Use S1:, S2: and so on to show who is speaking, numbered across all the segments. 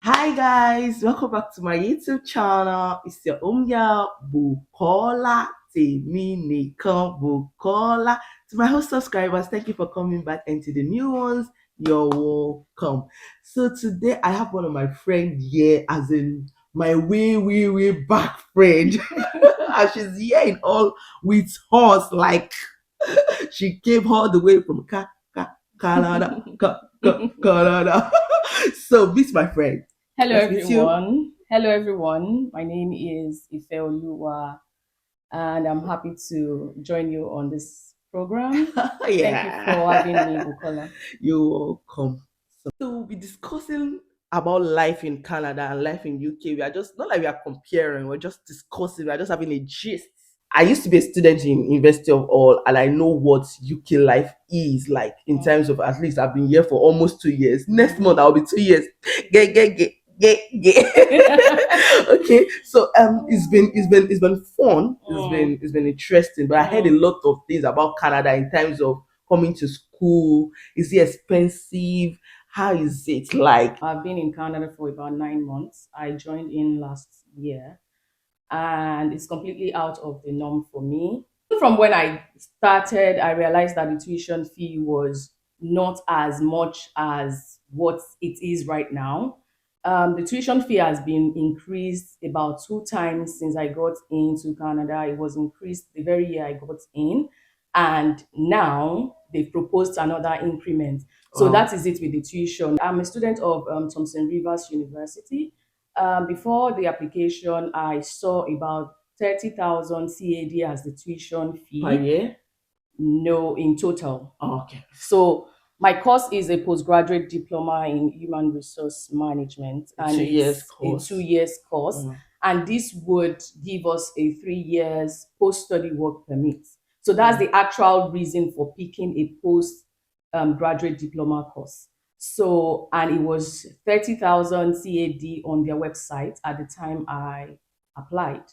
S1: Hi guys, welcome back to my YouTube channel. It's your own girl Bukola Teminika Bukola. To my whole subscribers, thank you for coming back, and to the new ones, you're welcome. So today I have one of my friends here, as in my way back friend. And she's here in all with us, like she came all the way from Canada, Canada. So meet my friend.
S2: Hello
S1: Let's meet you.
S2: everyone. Hello everyone. My name is Ifeoluwa and I'm happy to join you on this program. Thank you for having me,
S1: Yeah.
S2: Bukola.
S1: You're welcome. So we'll be discussing about life in Canada and life in UK. We are just not like we are comparing, we're just discussing, we're just having a gist. I used to be a student in University of All, and I know what UK life is like in terms of, at least I've been here for almost 2 years. Next month I'll be 2 years. Get. Okay, so it's been fun. It's been interesting, but I heard a
S2: Mm.
S1: lot of things about Canada in terms of coming to school. Is it expensive? How is it like?
S2: I've been in Canada for about 9 months. I joined in last year and it's completely out of the norm for me. From when I started, I realized that the tuition fee was not as much as what it is right now. The tuition fee has been increased about 2 times since I got into Canada. It was increased the very year I got in, and now they've proposed another increment. So
S1: Oh,
S2: that is it with the tuition. I'm a student of Thompson Rivers University. Before the application, I saw about 30,000 CAD as the tuition
S1: per
S2: fee.
S1: year?
S2: No, in total.
S1: Oh, okay.
S2: So my course is a postgraduate diploma in human resource management,
S1: A
S2: and
S1: 2 years
S2: it's a
S1: course.
S2: 2 years course.
S1: Mm.
S2: And this would give us a 3 years post-study work permit. So that's
S1: Mm.
S2: the actual reason for picking a post graduate diploma course. So, and it was 30,000 CAD on their website at the time I applied.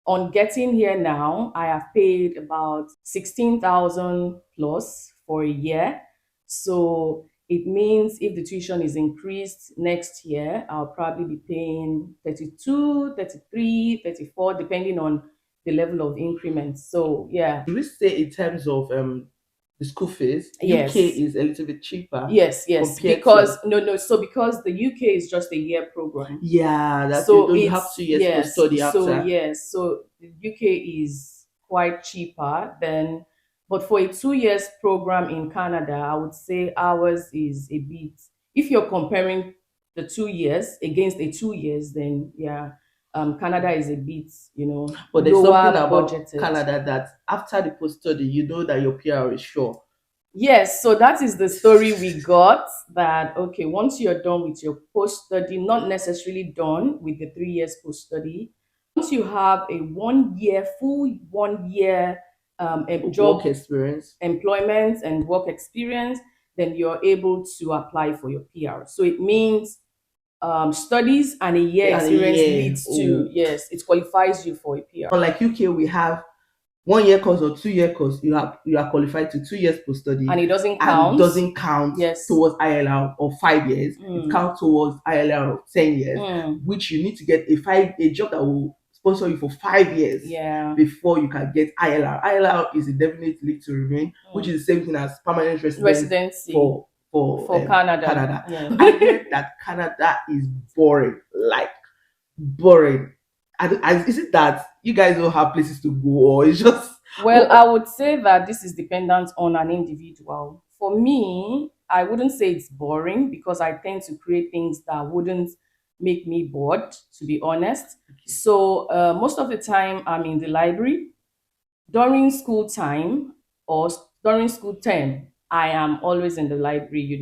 S2: On getting here now, I have paid about 16,000 plus for a year. So it means if the tuition is increased next year, I'll probably be paying 32, 33, 34, depending on the level of increment. So yeah,
S1: Do we say in terms of the school fees, UK
S2: yes.
S1: is a little bit cheaper
S2: Yes,
S1: compared
S2: because
S1: to,
S2: no, so because the UK is just a year program.
S1: yeah, that you
S2: So
S1: know you have
S2: it's
S1: 2 years post
S2: yes,
S1: study
S2: so
S1: after.
S2: yes, so the UK is quite cheaper than, but for a 2 years program in Canada, I would say ours is a bit. If you're comparing the 2 years against a 2 years, then yeah, Canada is a bit,
S1: But there's something
S2: lower
S1: about
S2: budgeted.
S1: Canada that after the post study, you know that your PR is sure.
S2: Yes, so that is the story we got, that okay, once you're done with your post study, not necessarily done with the 3 years post study, once you have a 1 year, full 1 year
S1: Work
S2: job
S1: experience.
S2: employment and work experience, then you're able to apply for your PR. So it means studies and a year
S1: And a
S2: experience
S1: year.
S2: leads to,
S1: Oh,
S2: yes, it qualifies you for a PR.
S1: unlike UK, we have 1 year course or 2 year course. You are qualified to 2 years post study,
S2: And it doesn't
S1: and
S2: count.
S1: doesn't count
S2: Yes.
S1: towards ILR of 5 years. It
S2: Mm,
S1: counts towards ILR of 10 years,
S2: mm,
S1: which you need to get a job that will sponsor you for 5 years
S2: yeah.
S1: before you can get ILR. ILR is a definite leave to remain, which
S2: Mm.
S1: is the same thing as permanent residence
S2: Residency
S1: for
S2: for Canada.
S1: Canada.
S2: Yeah.
S1: I heard that Canada is boring, like boring. Is it that you guys don't have places to go, or it's just
S2: Well, I would say that this is dependent on an individual. For me, I wouldn't say it's boring because I tend to create things that wouldn't make me bored, to be honest. So most of the time, I'm in the library. During school time or during school term, I am always in the library.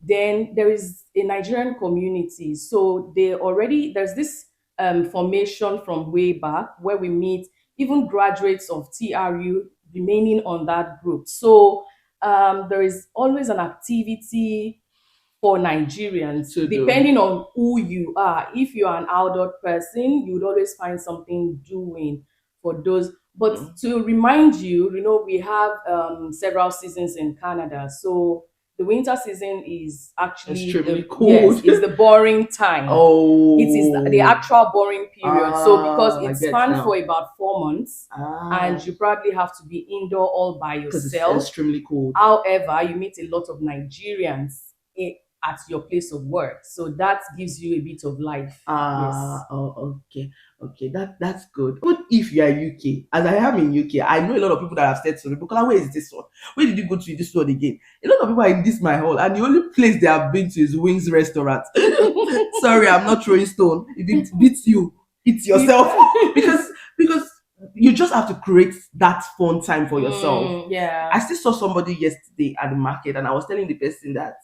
S2: Then there is a Nigerian community. So there's this formation from way back where we meet even graduates of TRU remaining on that group. So there is always an activity for Nigerians,
S1: to do?
S2: depending on who you are. If you're an outdoor person, you would always find something doing for those. But
S1: Mm.
S2: to remind you, we have several seasons in Canada. So the winter season is actually
S1: Extremely
S2: yes,
S1: cold.
S2: is the boring time. It is the
S1: Oh.
S2: actual boring period. So because
S1: I
S2: it
S1: get
S2: spans for
S1: now.
S2: about 4 months,
S1: Ah,
S2: and you probably have to be indoor all by
S1: because it's
S2: yourself.
S1: extremely cold.
S2: However, you meet a lot of Nigerians at your place of work, so that gives you a bit of life. Yes.
S1: Oh, okay, okay, that's good. But if you are UK, as I am in UK, I know a lot of people that have said to me, Bukola, where is this one? Where did you go to this one again? A lot of people are in this my hall, and the only place they have been to is Wings Restaurant. Sorry, I'm not throwing stone. If it beats you, it's yourself. because you just have to create that fun time for yourself. I
S2: Yeah.
S1: still saw somebody yesterday at the market, and I was telling the person that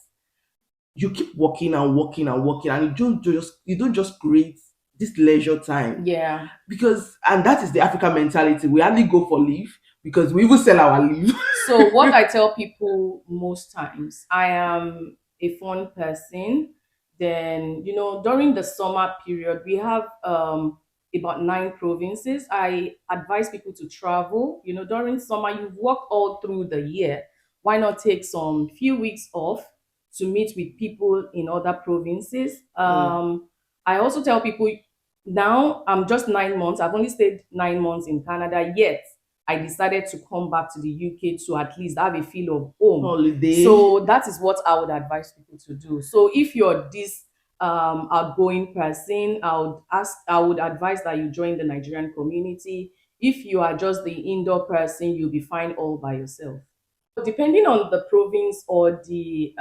S1: you keep working and working and working, and you don't just create this leisure time,
S2: Yeah.
S1: because and that is the African mentality. We only go for leave because we even sell our leave.
S2: So what I tell people most times, I am a fun person. Then, during the summer period, we have about 9 provinces. I advise people to travel. During summer, you've worked all through the year. Why not take some few weeks off to meet with people in other provinces?
S1: Mm.
S2: I also tell people now I'm just 9 months. I've only stayed 9 months in Canada yet. I decided to come back to the UK to at least have a feel of home.
S1: Holiday.
S2: So that is what I would advise people to do. So if you're this outgoing person, I would advise that you join the Nigerian community. If you are just the indoor person, you'll be fine all by yourself. Depending on the province or the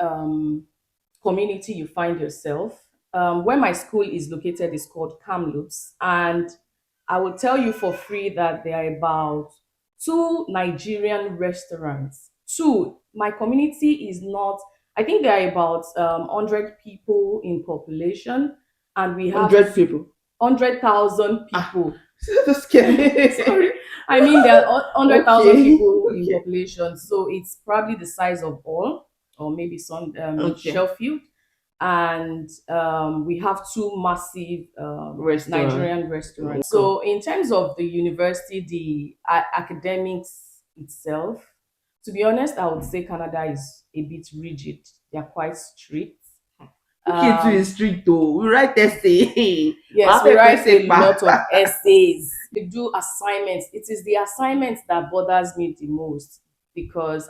S2: community you find yourself. Where my school is located is called Kamloops, and I will tell you for free that there are about two Nigerian restaurants. Two. My community is not. I think there are about 100 people in population, and we have
S1: 100 people.
S2: 100,000
S1: Ah,
S2: people.
S1: just scared
S2: Sorry,
S1: me.
S2: I mean there are 100,000
S1: Okay,
S2: people in
S1: okay,
S2: population, so it's probably the size of all, or maybe some
S1: okay.
S2: Sheffield, and we have two massive
S1: Restaurant.
S2: Nigerian restaurants.
S1: Okay.
S2: So in terms of the university, the academics itself, to be honest, I would say Canada is a bit rigid. They are quite strict.
S1: UK too is
S2: Um,
S1: strict though. We write essay.
S2: Yes,
S1: Wàá
S2: we
S1: fẹ́ pé
S2: write a
S1: paper.
S2: lot of essays. We do assignments. It is the assignments that bothers me the most because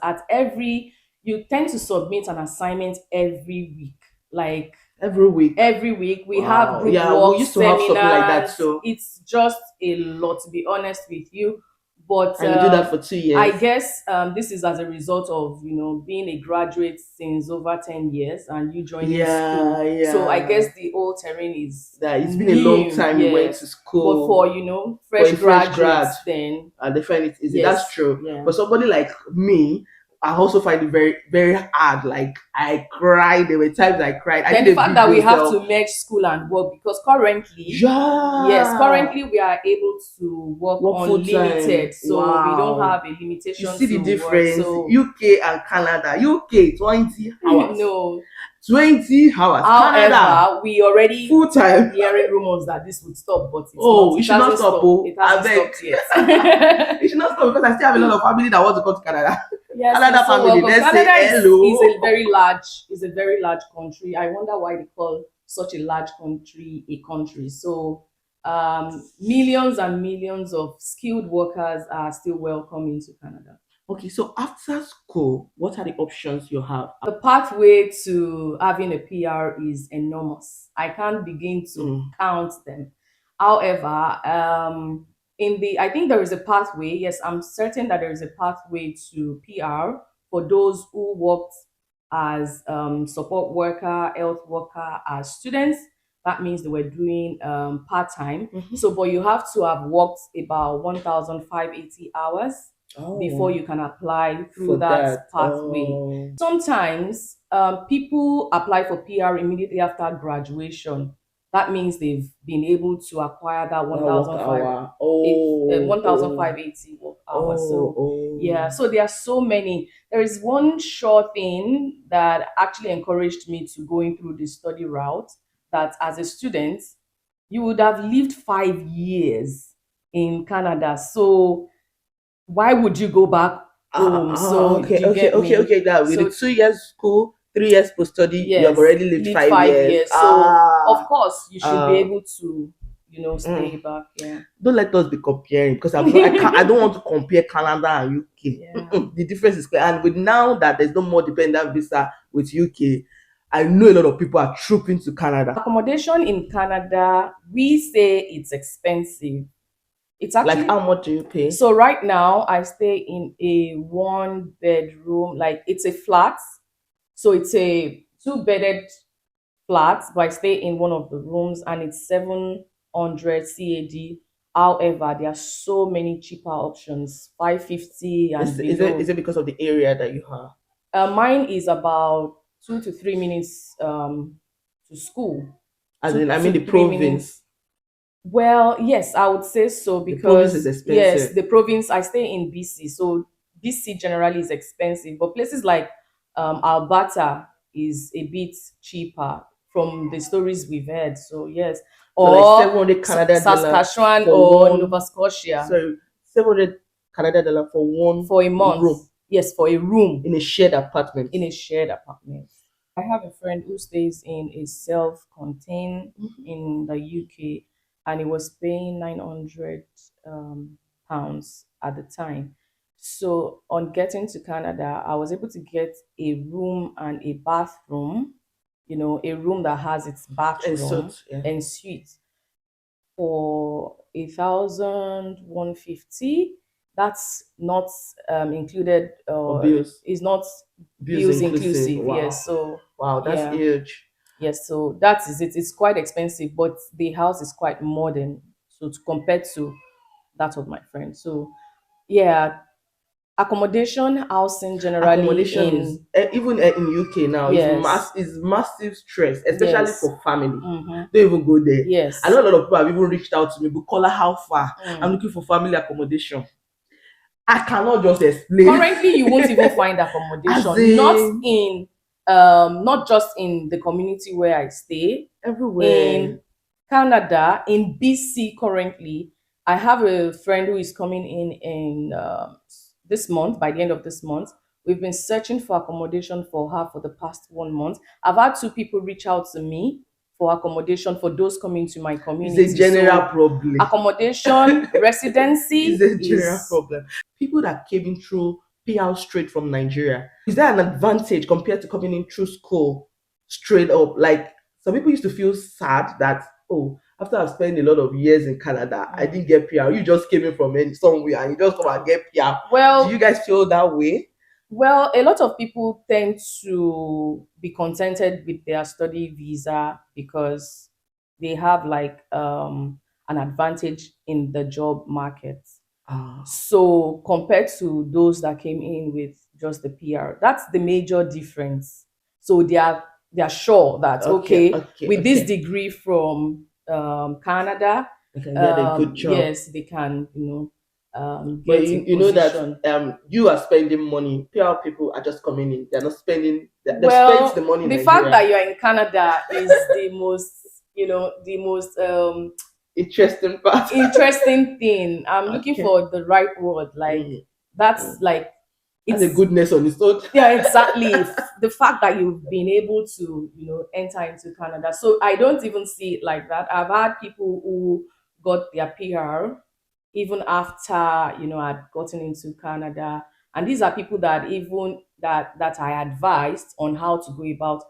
S2: you tend to submit an assignment every week. Like
S1: Every week.
S2: every week, we have
S1: Wow.
S2: group
S1: Yeah, we
S2: work,
S1: used to have something like that.
S2: seminars.
S1: So,
S2: It's just a lot, to be honest with you. But
S1: and you do that for 2 years.
S2: I guess this is as a result of being a graduate since over 10 years and you joining
S1: Yeah,
S2: school. So I
S1: yeah.
S2: guess the whole terrain is
S1: That it's been a long
S2: new,
S1: time you went to
S2: yes. But
S1: school
S2: for
S1: for
S2: fresh
S1: a fresh grad,
S2: graduates, then
S1: and they find it easy. That's
S2: yes,
S1: true.
S2: yeah.
S1: But somebody like me, I also find it very, very hard. Like I cried. There were times I cried. I
S2: Then the
S1: did a
S2: fact that we
S1: video
S2: have
S1: self.
S2: to merge school and work because currently, yes,
S1: Yeah.
S2: currently we are able to work
S1: Work full time.
S2: unlimited, so we don't
S1: Wow.
S2: have a
S1: You
S2: limitation
S1: see the
S2: to work.
S1: difference.
S2: So
S1: UK and Canada. UK 20 hours.
S2: no.
S1: 20 hours. Canada
S2: However, we already
S1: full time.
S2: hearing rumors that this would stop, but it's not.
S1: Oh, it
S2: It
S1: should not
S2: hasn't
S1: stop.
S2: stopped.
S1: Oh,
S2: It
S1: I
S2: hasn't
S1: beg.
S2: stopped yet.
S1: It should not stop because I still have a lot of family that want to come to Canada.
S2: Yes, you're
S1: Canada
S2: so
S1: family,
S2: welcome.
S1: let's say
S2: Canada is
S1: hello.
S2: a very large country. I wonder why they call such a large country a country. So millions and millions of skilled workers are still welcome into Canada.
S1: Okay, so after school, what are the options you have?
S2: The pathway to having a PR is enormous. I can't begin to
S1: Mm.
S2: count them. However, I think there is a pathway. Yes, I'm certain that there is a pathway to PR for those who worked as support worker, health worker, as students. That means they were doing part time.
S1: Mhm.
S2: So, but you have to have worked about 1,580 hours before
S1: Oh,
S2: you can apply
S1: for
S2: through that
S1: that.
S2: pathway.
S1: Oh,
S2: Sometimes people apply for PR immediately after graduation. That means they've been able to acquire that
S1: that work
S2: 1,580
S1: hour. Oh, oh,
S2: 1,580 work hours.
S1: oh,
S2: So yeah,
S1: oh.
S2: so there are so many. There is one sure thing that actually encouraged me to going through the study route, that as a student, you would have lived 5 years in Canada. So why would you go back home. So do you get me?
S1: okay. That with the
S2: So
S1: 2 years school, 3 years post study, you have
S2: yes,
S1: already lived
S2: live
S1: 5 years.
S2: 5 years. So of course you should be
S1: Uh,
S2: able to,
S1: mm.
S2: stay back. Yeah.
S1: Don't let us be comparing because I'm not. I can't. I don't want to compare Canada and UK.
S2: Yeah.
S1: The difference is clear. And with now that there's no more dependent visa with UK, I know a lot of people are trooping to Canada.
S2: Accommodation in Canada, we say it's expensive. It's
S1: Like,
S2: actually
S1: how much do you pay?
S2: so right now I stay in a one bedroom, like it's a flat. So it's a two-bedded flat, but I stay in one of the rooms and it's 700 CAD. However, there are so many cheaper options, 550 and
S1: Is
S2: below.
S1: it because of the area that you have?
S2: Mine is about 2 to 3 minutes to school.
S1: As
S2: Two
S1: in, I mean
S2: to
S1: the
S2: three minutes.
S1: province.
S2: Well, yes, I would say so
S1: The province is
S2: because yes,
S1: expensive.
S2: the province I stay in BC, so BC generally is expensive, but places like Alberta is a bit cheaper from the stories we've heard. So yes,
S1: So like
S2: or
S1: 700 Canadian dollar
S2: Saskatchewan
S1: for
S2: or Nova
S1: one.
S2: Scotia
S1: Sorry, 700 Canadian dollar for one
S2: for a month.
S1: room
S2: Yes, for a room
S1: in a shared apartment.
S2: in a shared apartment. I have a friend who stays in a self-contained in the UK, and he was paying 900 pounds at the time. So on getting to Canada, I was able to get a room and a bathroom, a room that has its
S1: And so
S2: bathroom
S1: yeah,
S2: and suite for 1,150. That's not included,
S1: for
S2: or
S1: bills,
S2: is not
S1: bills
S2: bills
S1: inclusive.
S2: inclusive.
S1: Wow,
S2: Yes, so
S1: wow, that's
S2: yeah,
S1: huge.
S2: yes. So that is it. It's quite expensive, but the house is quite modern. So to compare to that of my friend. So yeah, accommodation, housing generally
S1: Accommodation is
S2: in
S1: even in UK now
S2: yes,
S1: is massive stress, especially
S2: yes,
S1: for family.
S2: mm-hmm,
S1: Don't even go there. I
S2: yes.
S1: know a lot of people have even reached out to me, Bukola, how far? I'm
S2: Mm.
S1: looking for family accommodation. I cannot just explain.
S2: Currently you won't even find
S1: As
S2: accommodation,
S1: in
S2: not just in the community where I stay
S1: everywhere.
S2: in Canada, in BC. Currently I have a friend who is coming in this month. By the end of this month, we've been searching for accommodation for her for the past 1 month. I've had two people reach out to me for accommodation for those coming to my
S1: It's a
S2: community.
S1: general
S2: So
S1: problem.
S2: accommodation,
S1: It's
S2: residency
S1: a general
S2: is
S1: problem. People that came in through PR straight from Nigeria, is there an advantage compared to coming in through school straight up? Like, some people used to feel sad that, oh, after I've spent a lot of years in Canada, I didn't get PR. You just came in from somewhere and you just come and get PR. Do you
S2: well,
S1: guys feel that way?
S2: Well, a lot of people tend to be contented with their study visa because they have like an advantage in the job market.
S1: Ah,
S2: So compared to those that came in with just the PR, that's the major difference. So they are sure that
S1: okay,
S2: okay,
S1: okay,
S2: with this
S1: okay.
S2: degree from Canada,
S1: I can get a good job.
S2: yes, they can
S1: But
S2: get a
S1: you know that
S2: position.
S1: you are spending money. PR people are just coming in. They're not spending. They've spent the
S2: Well,
S1: money in
S2: the fact that
S1: Nigeria.
S2: you're in Canada is the most
S1: Interesting part.
S2: interesting thing. I'm looking
S1: Okay.
S2: for the right word. Like
S1: Mm,
S2: that's
S1: mm.
S2: like
S1: That's a
S2: it's
S1: goodness on its own.
S2: yeah, exactly. The fact that you've been able to, enter into Canada. So I don't even see it like that. I've had people who got their PR even after, I'd gotten into Canada. And these are people that even that I advised on how to go about.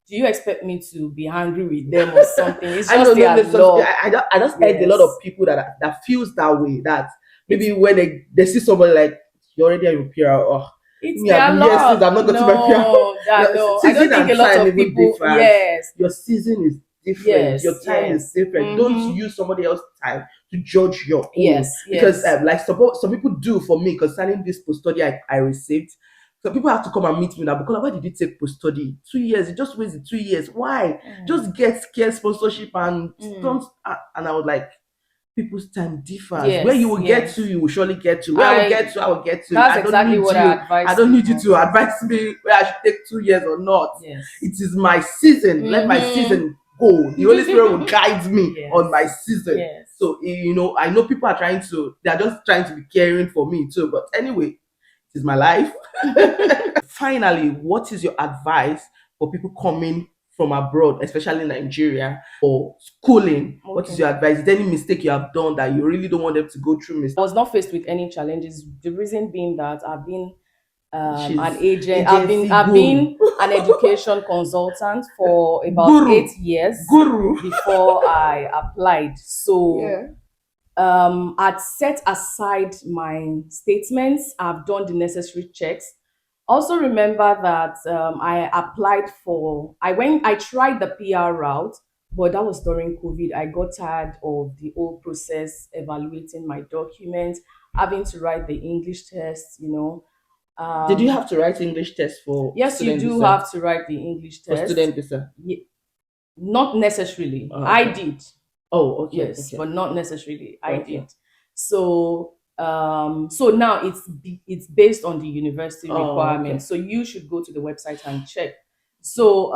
S2: Do you expect me to be angry with them or something? It's
S1: I know,
S2: just
S1: no,
S2: their
S1: no.
S2: luck.
S1: I just heard a lot of
S2: Yes.
S1: people that feels that way. That
S2: It's
S1: maybe when they see somebody like you're already a PR, oh,
S2: it's
S1: me, I've
S2: their
S1: been here since
S2: luck.
S1: I've not gotten my PR.
S2: No, that
S1: Your
S2: no. I don't
S1: season
S2: think a
S1: and
S2: lot
S1: time
S2: of
S1: even
S2: people,
S1: differs.
S2: yes.
S1: Your season is different. Your
S2: Yes,
S1: time is
S2: yes.
S1: different. Don't
S2: Mm-hmm.
S1: use somebody else's time to judge your own.
S2: Yes,
S1: Because
S2: yes.
S1: like some people do for me concerning this post study I received. So people have to come and meet me now because why did you take post study? 2 years, you just wasted 2 years. Why?
S2: Mm,
S1: Just get care sponsorship and
S2: mm.
S1: don't. And I was like, people's time differs. Where you
S2: Yes,
S1: will get to,
S2: yes.
S1: you will surely get to. Where I will get
S2: I
S1: to, I will get to.
S2: That's exactly what I
S1: I
S2: advise
S1: don't need you
S2: people.
S1: to advise me where I should take 2 years or not.
S2: Yes.
S1: It is my season. Let my
S2: Mm-hmm.
S1: season go. The Holy Spirit will guide me on my
S2: Yes.
S1: season.
S2: Yes.
S1: So I know people are trying to. They are just trying to be caring for me too. But anyway, is my life. Finally, what is your advice for people coming from abroad, especially Nigeria, for schooling? What is
S2: Okay.
S1: your advice? Is there any mistake you have done that you really don't want them to go through?
S2: I was not faced with any challenges. The reason being that I've been an
S1: She's
S2: agent.
S1: agency
S2: I've
S1: guru.
S2: been an education consultant for about
S1: Guru.
S2: 8 years
S1: Guru.
S2: before I applied. So
S1: Yeah.
S2: I'd set aside my statements. I've done the necessary checks. Also remember that I applied for. I tried the PR route, but that was during COVID. I got tired of the whole process, evaluating my documents, having to write the English test.
S1: Did you
S2: Um,
S1: have to write English test for
S2: yes, you
S1: student
S2: do
S1: visa?
S2: have to write the English
S1: For
S2: test.
S1: student visa.
S2: Not necessarily. I
S1: Okay.
S2: did.
S1: Oh, okay,
S2: Yes,
S1: okay,
S2: but not necessarily. I
S1: okay.
S2: did. So now it's based on the university
S1: Oh, okay.
S2: requirements. So you should go to the website and check. So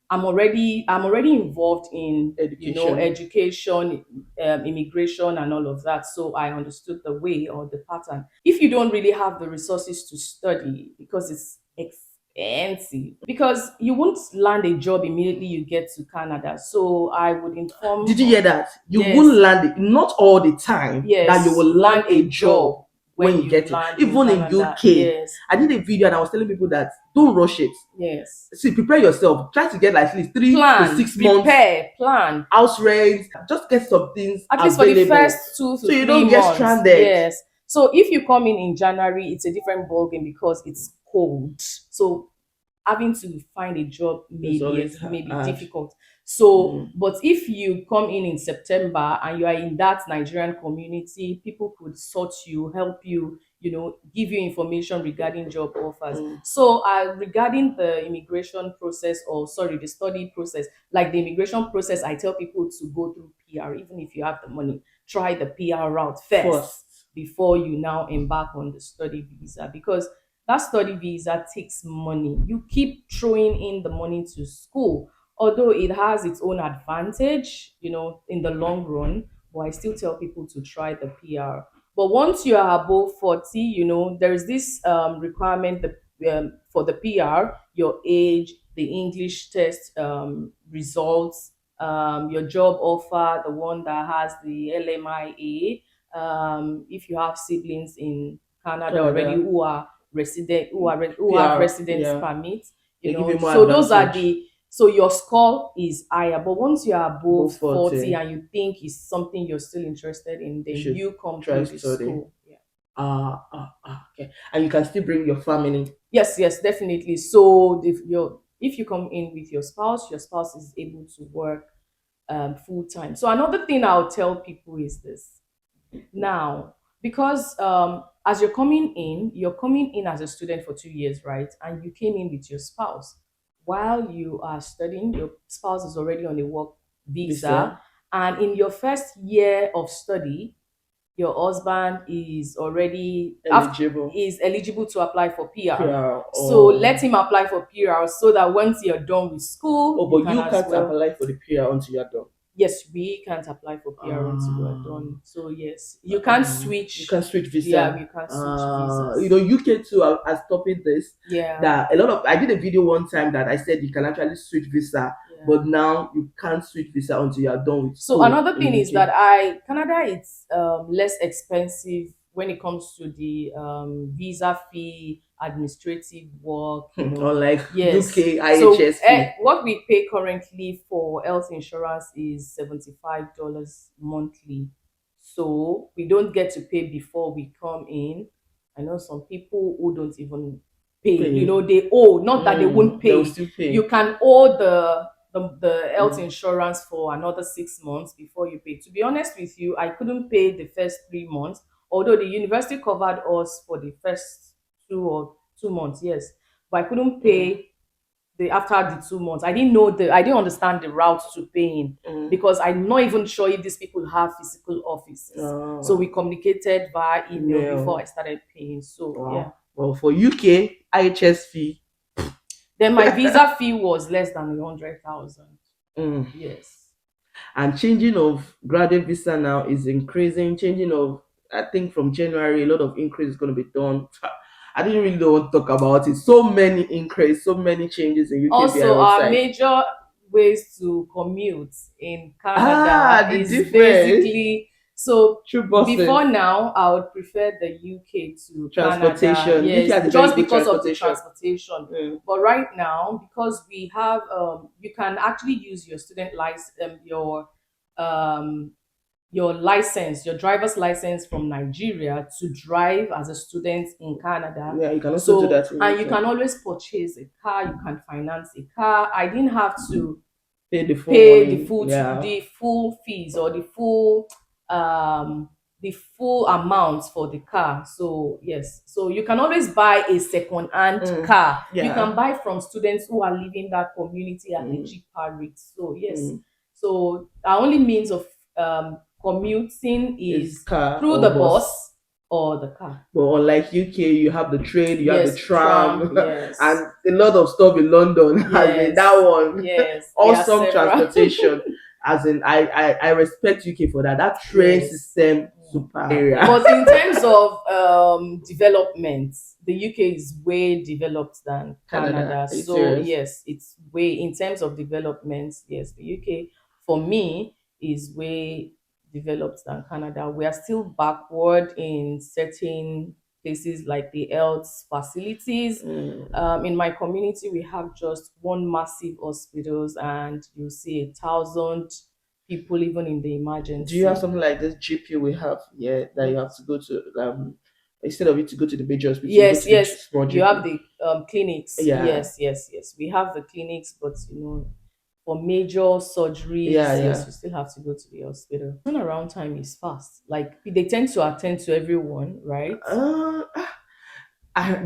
S2: I'm already involved in
S1: Education.
S2: education, immigration, and all of that. So I understood the way or the pattern. If you don't really have the resources to study because it's expensive, because you won't land a job immediately you get to Canada. So I would
S1: Did
S2: inform.
S1: you hear that? You
S2: Yes,
S1: won't land it, not all the time that you
S2: yes,
S1: will
S2: you
S1: land
S2: land
S1: a
S2: a
S1: job
S2: job
S1: when
S2: when
S1: you
S2: you
S1: get it.
S2: land in
S1: Even in
S2: Canada.
S1: UK,
S2: Yes,
S1: I did a video and I was telling people that don't rush it.
S2: yes.
S1: See, prepare yourself. Try to get like at least 3 to 6 months
S2: Prepare, plan.
S1: house rent. Just get some things
S2: At least for the
S1: available
S2: first two
S1: so
S2: to
S1: you
S2: three
S1: don't get
S2: months.
S1: stranded.
S2: Yes. So if you come in January, it's a different ballgame because it's cold. So having to find a job
S1: It's always
S2: may be
S1: hard.
S2: difficult. So,
S1: Mm.
S2: but if you come in September and you are in that Nigerian community, people could sort you, help you, give you information regarding job offers.
S1: Mm.
S2: So, regarding the immigration process, or sorry, the study process, like the immigration process, I tell people to go through PR, even if you have the money, try the PR route first
S1: First.
S2: before you now embark on the study visa, because that study visa takes money. You keep throwing in the money to school, although it has its own advantage, in the long run. But I still tell people to try the PR. But once you are above 40, there is this requirement for the PR: your age, the English test results, your job offer, the one that has the LMIA. If you have siblings in Canada already
S1: Canada.
S2: who have
S1: PR.
S2: residence
S1: Yeah.
S2: permits,
S1: They give you more
S2: so those are
S1: advantage.
S2: the so your score is higher. But once you are above
S1: Above
S2: 40
S1: 40.
S2: and you think it's something you're still interested in,
S1: You
S2: then
S1: should
S2: you come
S1: try
S2: through the
S1: study.
S2: school. Yeah.
S1: Okay. And you can still bring your family.
S2: Yes, definitely. So if you come in with your spouse is able to work full time. So another thing I'll tell people is this. Now, because as you're coming in as a student for 2 years, right? And you came in with your spouse. While you are studying, your spouse is already on a work visa.
S1: Visa.
S2: And in your first year of study, your husband
S1: Eligible.
S2: is eligible to apply for PR.
S1: PR.
S2: So
S1: Oh.
S2: let him apply for PR so that once you're done with school,
S1: Oh,
S2: you
S1: but
S2: can
S1: you
S2: as
S1: can't
S2: well.
S1: apply for the PR until you're done.
S2: Yes, we can't apply for PR until we're
S1: Ah.
S2: done. So yes, you can't
S1: You
S2: switch.
S1: can switch
S2: Yeah,
S1: visa.
S2: you can't switch visas.
S1: UK too are stopping this.
S2: Yeah,
S1: That a lot of I did a video one time that I said you can actually switch visa,
S2: yeah.
S1: but now you can't switch visa until you are done with
S2: So
S1: school
S2: another
S1: in
S2: thing is
S1: UK.
S2: that Canada it's less expensive when it comes to the visa fee, administrative work.
S1: Unlike
S2: Yes.
S1: UK
S2: So
S1: IHS fee.
S2: what we pay currently for health insurance is $75 monthly. So we don't get to pay before we come in. I know some people who don't even pay.
S1: Pay.
S2: They owe. Not that they won't
S1: They will
S2: pay.
S1: still pay.
S2: You can owe the health insurance for another 6 months before you pay. To be honest with you, I couldn't pay the first 3 months, although the university covered us for the first 2 months, yes. But I couldn't pay the after the 2 months. I didn't understand the route to paying because I'm not even sure if these people have physical offices. So we communicated via email before I started paying. So yeah.
S1: Well, for UK IHS fee.
S2: Then my visa fee was less than 100,000.
S1: Mm.
S2: Yes.
S1: And changing of graduate visa now is increasing. Changing of, I think from January, a lot of increase is going to be done. I didn't really want to talk about it. So many increase, so many changes in UKBI
S2: Also, our
S1: website.
S2: major ways to commute in Canada
S1: Ah, the
S2: is
S1: difference.
S2: basically, so
S1: True buses,
S2: before now, I would prefer the UK to Canada.
S1: transportation. UK
S2: Yes,
S1: has a very
S2: just
S1: good
S2: because of the
S1: transportation.
S2: transportation.
S1: Mm.
S2: But right now, because we have, you can actually use your student license, um, your license, your driver's license from Nigeria to drive as a student in Canada.
S1: Yeah, you can also do
S2: So,
S1: that in
S2: and you
S1: UK.
S2: can always purchase a car, you can finance a car. I didn't have to
S1: Pay the full
S2: pay
S1: money. Yeah.
S2: the full fees or um the full amount for the car. So yes, so you can always buy a second hand
S1: Mm.
S2: car. You
S1: Yeah.
S2: can buy from students who are living that community at a
S1: Mm.
S2: cheaper rate. So yes,
S1: Mm.
S2: so our only means of commuting
S1: Is
S2: is
S1: car
S2: through
S1: or
S2: the
S1: bus.
S2: bus or the car.
S1: But unlike UK, you have the train, you have the
S2: Yes, tram.
S1: tram,
S2: Yes,
S1: and a lot of stuff in London. As in that
S2: yes,
S1: one,
S2: yes. There are
S1: awesome
S2: several.
S1: transportation. As in, I respect UK for that. That train
S2: Yes.
S1: system, super area.
S2: But in terms of development, the UK is way developed than
S1: Canada,
S2: Canada.
S1: are you
S2: So
S1: serious?
S2: yes, it's way in terms of development. Yes, the UK for me is way developed than Canada. We are still backward in certain places like the health facilities.
S1: Mm.
S2: In my community, we have just one massive hospitals, and you see 1,000 people even in the
S1: Do you have
S2: emergency.
S1: something like this GP we have? Yeah, that you have to go to. Instead of you to go to the major hospital, you go
S2: Yes,
S1: to the
S2: yes,
S1: small
S2: you
S1: GP.
S2: have the clinics.
S1: Yeah,
S2: Yes, yes, yes. We have the clinics, but for major
S1: yeah,
S2: surgeries, yes,
S1: yeah.
S2: you still have to go to the hospital. Turnaround time is fast. Like they tend to attend to everyone, right?
S1: Uh,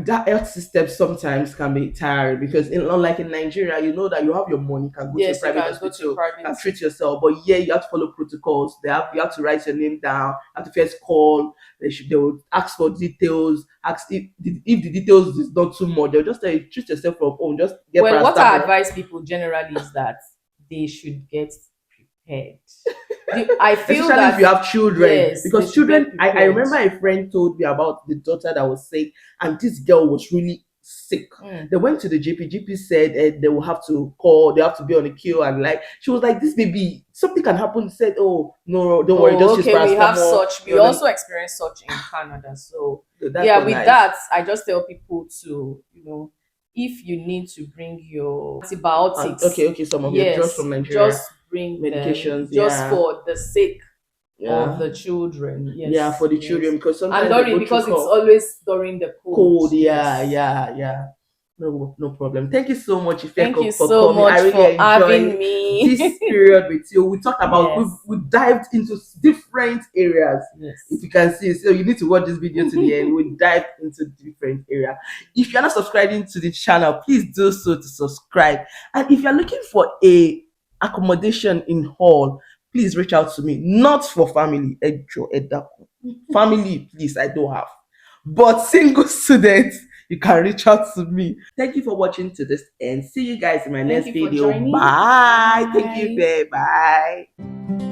S1: that health system sometimes can be tiring because unlike in Nigeria, you know that you have your money, you can go to a
S2: Yes, you
S1: private
S2: can go to
S1: hospital
S2: private.
S1: and treat yourself. But yeah, you have to follow protocols. You have to write your name down. You have to first call. They will ask for details. Ask if the details is not too much. They'll just tell you treat yourself from home. Just get
S2: Well, what I
S1: paracetamol.
S2: advise people generally is that they should get prepared. I feel
S1: Especially if you
S2: that
S1: have children,
S2: yes, they
S1: because
S2: should get
S1: children, I
S2: prepared.
S1: remember a friend told me about the daughter that was sick, and this girl was really sick.
S2: Mm.
S1: They went to the GP said they will have to call, they have to be on the queue, and like she was like, this baby, something can happen. Said, oh no, don't worry,
S2: Oh,
S1: just use
S2: okay. We have
S1: paracetamol.
S2: such. We also experience such in Canada. So
S1: That's
S2: yeah,
S1: not
S2: with
S1: nice.
S2: that, I just tell people to, if you need to bring your antibiotics,
S1: Okay, some of your drugs
S2: yes,
S1: from Nigeria,
S2: just bring them
S1: medications,
S2: just
S1: yeah,
S2: for the sake of
S1: yeah,
S2: the children.
S1: yeah,
S2: Yes,
S1: for the children
S2: yes.
S1: because
S2: And
S1: sometimes they
S2: during
S1: go through
S2: because it's
S1: cough.
S2: always during the cold.
S1: Cold, yeah,
S2: Yes.
S1: yeah, yeah. No, no problem. Thank you so much,
S2: Thank you
S1: Ifeko, for
S2: so
S1: coming. I
S2: much
S1: really
S2: for
S1: enjoyed
S2: having me.
S1: this period with you. We talked about
S2: Yes.
S1: we dived into different areas. If
S2: Yes.
S1: you can see, so you need to watch this video to the end. We dived into different area. If you're not subscribing to the channel, please do so to subscribe. And if you're looking for a accommodation in hall, please reach out to me. Not for family, Ejo, Edako. Family, please, I don't have. But single students, you can reach out to me. Thank you for watching to this end. See you guys in my
S2: Thank
S1: next
S2: you for
S1: video.
S2: joining.
S1: Bye. Thank you,
S2: Bye.
S1: babe. Bye.